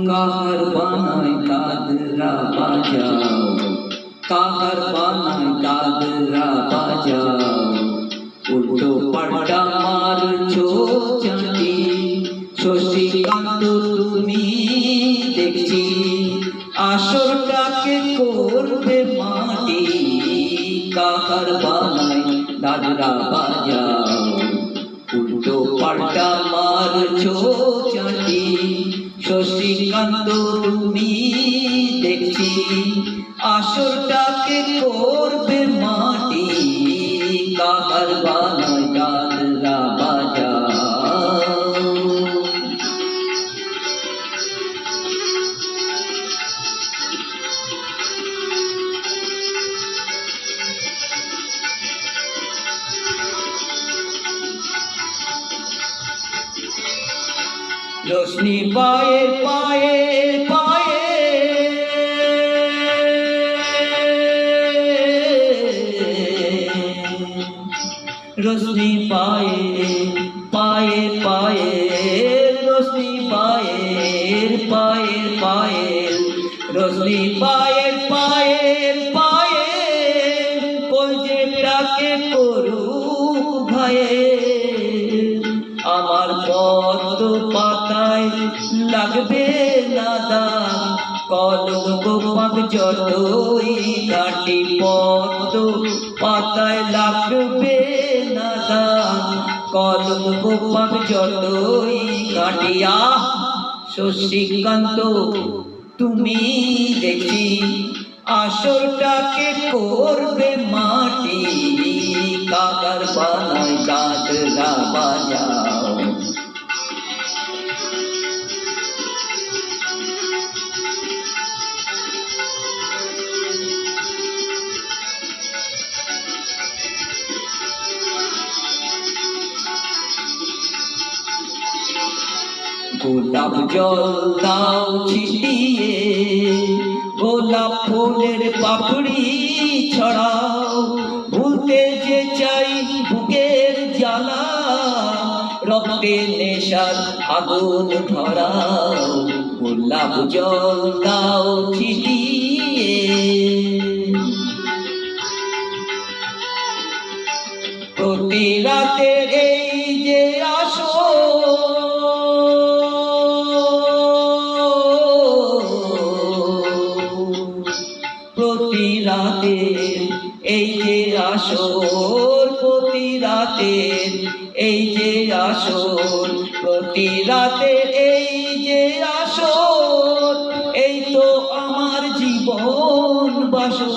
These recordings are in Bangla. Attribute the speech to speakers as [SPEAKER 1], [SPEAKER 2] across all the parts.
[SPEAKER 1] কাহার বানায় দাদরা বাজাও, কাহার বানায় দাদরা বাজাও, উল্টো পাল্টা মারছো চাঁটি, শশীকান্ত তুমি দেখছি আসরটাকে করবে মাটি। কাহার বানায় দাদরা বাজাও, উল্টো পাল্টা মারছো চাঁটি, শশীকান্ত তুমি দেখছি আসরটাকে করবে মাটি। কাহার বানায় দাদরা বাজাও। রোশনি পায়ে পায়ে পায়ে, রোশনি পায়ে পায়ে পায়ে, রোশনি পায়ে পায়ে পায়ে, রোশনি পায়ে পায়ে পায়ে, কলজেটাকে করুক ভাইয়ে। আমার পদ্ম পাতায় লাগবে না দাগ, কলঙ্ক পাক যতই ঘাটি, পদ্ম পাতায় লাগবে না দাগ, কলঙ্ক পাক যতই ঘাটিয়া। শশীকান্ত তুমি দেখি আসরটাকে করবে মাটি। কাহার বানায় দাদরা বাজাও। গোলাপ জল দাও ছিটিয়ে, গোলাপ ফুলের পাপড়ি ছড়াও, ভুলতে যে চাই বুকের জ্বালা, রক্তের নেশার আগুন ধরাও। গোলাপ জল দাও ছিটিয়ে, প্রতি রাতের এই যে আসর, প্রতি রাতের এই যে আসর, প্রতি রাতের এই যে আসর, প্রতি রাতের এই যে আসর, এই তো আমার জীবন বাসর।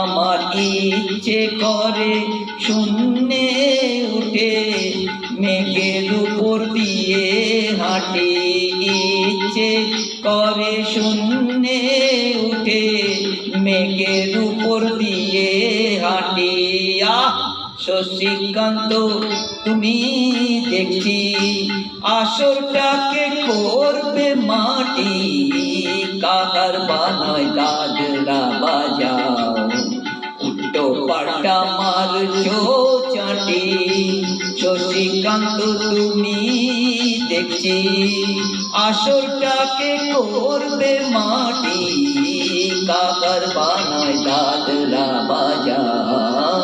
[SPEAKER 1] আমার ইচ্ছে করে শূন্যে উঠে মেঘের উপর দিয়ে হাঁটি, ইচ্ছে করে শূন্যে উঠে মেঘের উপর দিয়ে হাঁটি। শশীকান্ত তুমি দেখছি আসরটাকে করবে মাটি। কাহার বানায় দাদরা বাজাও, উল্টো পাল্টা মারছো চাঁটি, শশীকান্ত তুমি দেখছি আসরটাকে করবে মাটি। কাহার বানায় দাদরা বাজাও।